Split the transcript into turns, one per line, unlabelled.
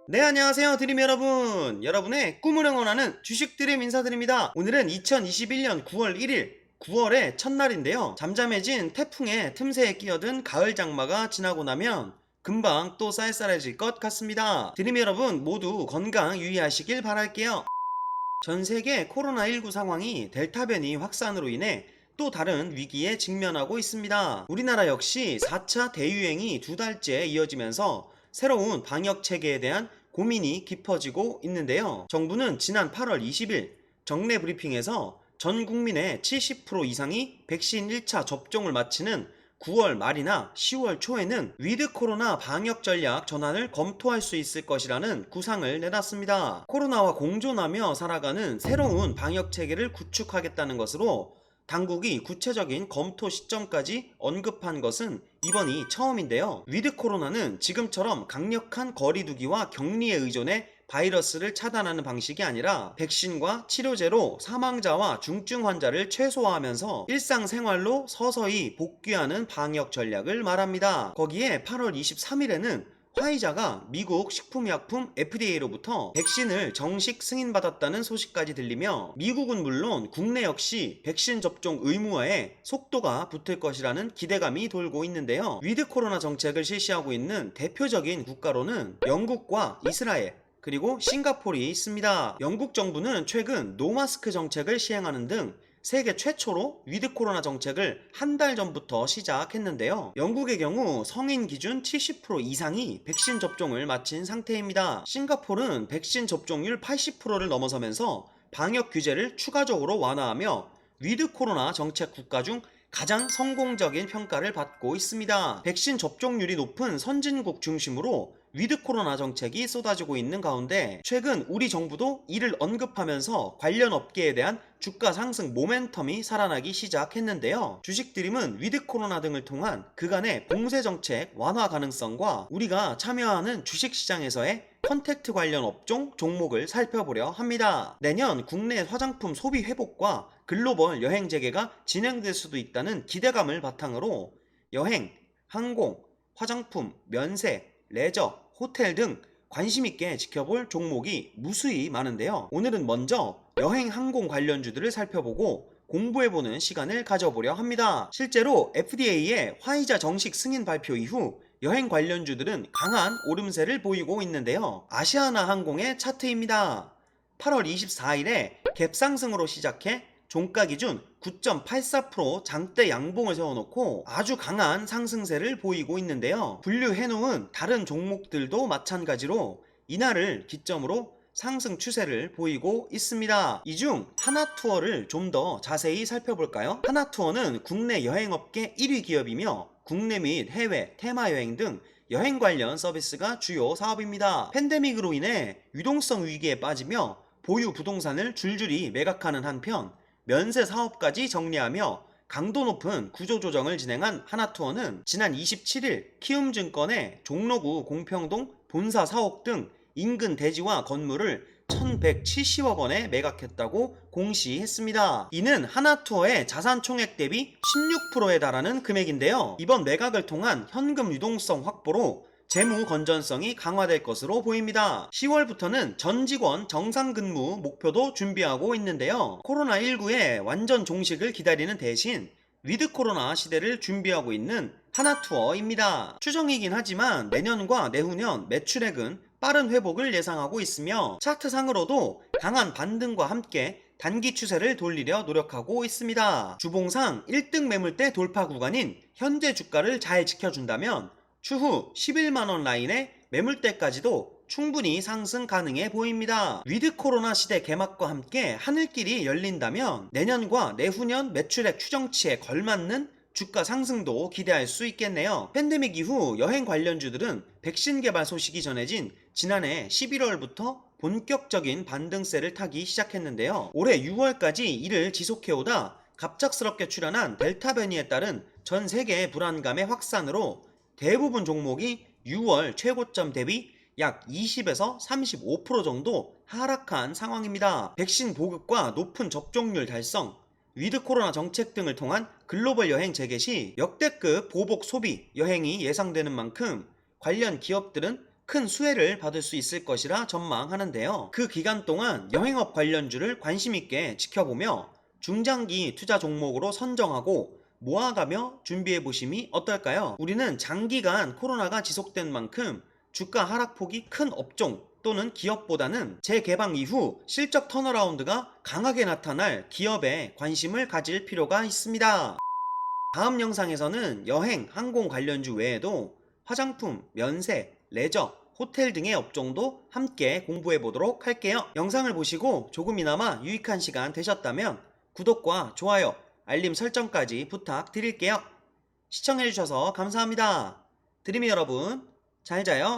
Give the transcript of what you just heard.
네, 안녕하세요 드림 여러분. 여러분의 꿈을 응원하는 주식 드림 인사드립니다. 오늘은 2021년 9월 1일 9월의 첫날인데요, 잠잠해진 태풍의 틈새에 끼어든 가을 장마가 지나고 나면 금방 또 쌀쌀해질 것 같습니다. 드림 여러분 모두 건강 유의하시길 바랄게요. 전세계 코로나19 상황이 델타 변이 확산으로 인해 또 다른 위기에 직면하고 있습니다. 우리나라 역시 4차 대유행이 2달째 이어지면서 새로운 방역 체계에 대한 고민이 깊어지고 있는데요. 정부는 지난 8월 20일 정례 브리핑에서 전 국민의 70% 이상이 백신 1차 접종을 마치는 9월 말이나 10월 초에는 위드 코로나 방역 전략 전환을 검토할 수 있을 것이라는 구상을 내놨습니다. 코로나와 공존하며 살아가는 새로운 방역 체계를 구축하겠다는 것으로 당국이 구체적인 검토 시점까지 언급한 것은 이번이 처음인데요. 위드 코로나는 지금처럼 강력한 거리두기와 격리에 의존해 바이러스를 차단하는 방식이 아니라 백신과 치료제로 사망자와 중증 환자를 최소화하면서 일상생활로 서서히 복귀하는 방역 전략을 말합니다. 거기에 8월 23일에는 화이자가 미국 식품의약품 FDA로부터 백신을 정식 승인받았다는 소식까지 들리며 미국은 물론 국내 역시 백신 접종 의무화에 속도가 붙을 것이라는 기대감이 돌고 있는데요. 위드 코로나 정책을 실시하고 있는 대표적인 국가로는 영국과 이스라엘, 그리고 싱가포르이 있습니다. 영국 정부는 최근 노마스크 정책을 시행하는 등 세계 최초로 위드 코로나 정책을 한 달 전부터 시작했는데요. 영국의 경우 성인 기준 70% 이상이 백신 접종을 마친 상태입니다. 싱가포르는 백신 접종률 80%를 넘어서면서 방역 규제를 추가적으로 완화하며 위드 코로나 정책 국가 중 가장 성공적인 평가를 받고 있습니다. 백신 접종률이 높은 선진국 중심으로 위드 코로나 정책이 쏟아지고 있는 가운데 최근 우리 정부도 이를 언급하면서 관련 업계에 대한 주가 상승 모멘텀이 살아나기 시작했는데요. 주식 드림은 위드 코로나 등을 통한 그간의 봉쇄 정책 완화 가능성과 우리가 참여하는 주식시장에서의 컨택트 관련 업종 종목을 살펴보려 합니다. 내년 국내 화장품 소비 회복과 글로벌 여행 재개가 진행될 수도 있다는 기대감을 바탕으로 여행, 항공, 화장품, 면세, 레저, 호텔 등 관심있게 지켜볼 종목이 무수히 많은데요. 오늘은 먼저 여행 항공 관련주들을 살펴보고 공부해보는 시간을 가져보려 합니다. 실제로 FDA의 화이자 정식 승인 발표 이후 여행 관련주들은 강한 오름세를 보이고 있는데요. 아시아나 항공의 차트입니다. 8월 24일에 갭상승으로 시작해 종가 기준 9.84% 장대 양봉을 세워놓고 아주 강한 상승세를 보이고 있는데요. 분류해놓은 다른 종목들도 마찬가지로 이날을 기점으로 상승 추세를 보이고 있습니다. 이 중 하나투어를 좀 더 자세히 살펴볼까요? 하나투어는 국내 여행업계 1위 기업이며 국내 및 해외, 테마여행 등 여행 관련 서비스가 주요 사업입니다. 팬데믹으로 인해 유동성 위기에 빠지며 보유 부동산을 줄줄이 매각하는 한편 면세 사업까지 정리하며 강도 높은 구조조정을 진행한 하나투어는 지난 27일 키움증권의 종로구 공평동 본사 사옥 등 인근 대지와 건물을 1170억 원에 매각했다고 공시했습니다. 이는 하나투어의 자산 총액 대비 16%에 달하는 금액인데요. 이번 매각을 통한 현금 유동성 확보로 재무 건전성이 강화될 것으로 보입니다. 10월부터는 전 직원 정상 근무 목표도 준비하고 있는데요. 코로나19의 완전 종식을 기다리는 대신 위드 코로나 시대를 준비하고 있는 하나투어입니다. 추정이긴 하지만 내년과 내후년 매출액은 빠른 회복을 예상하고 있으며 차트상으로도 강한 반등과 함께 단기 추세를 돌리려 노력하고 있습니다. 주봉상 1등 매물대 돌파 구간인 현재 주가를 잘 지켜준다면 추후 11만원 라인의 매물대까지도 충분히 상승 가능해 보입니다. 위드 코로나 시대 개막과 함께 하늘길이 열린다면 내년과 내후년 매출액 추정치에 걸맞는 주가 상승도 기대할 수 있겠네요. 팬데믹 이후 여행 관련주들은 백신 개발 소식이 전해진 지난해 11월부터 본격적인 반등세를 타기 시작했는데요. 올해 6월까지 이를 지속해오다 갑작스럽게 출현한 델타 변이에 따른 전 세계의 불안감의 확산으로 대부분 종목이 6월 최고점 대비 약 20에서 35% 정도 하락한 상황입니다. 백신 보급과 높은 접종률 달성, 위드 코로나 정책 등을 통한 글로벌 여행 재개 시 역대급 보복 소비 여행이 예상되는 만큼 관련 기업들은 큰 수혜를 받을 수 있을 것이라 전망하는데요. 그 기간 동안 여행업 관련주를 관심 있게 지켜보며 중장기 투자 종목으로 선정하고 모아가며 준비해 보심이 어떨까요? 우리는 장기간 코로나가 지속된 만큼 주가 하락폭이 큰 업종 또는 기업보다는 재개방 이후 실적 턴어라운드가 강하게 나타날 기업에 관심을 가질 필요가 있습니다. 다음 영상에서는 여행, 항공 관련주 외에도 화장품, 면세, 레저, 호텔 등의 업종도 함께 공부해 보도록 할게요. 영상을 보시고 조금이나마 유익한 시간 되셨다면 구독과 좋아요, 알림 설정까지 부탁드릴게요. 시청해주셔서 감사합니다. 드림이 여러분, 잘 자요.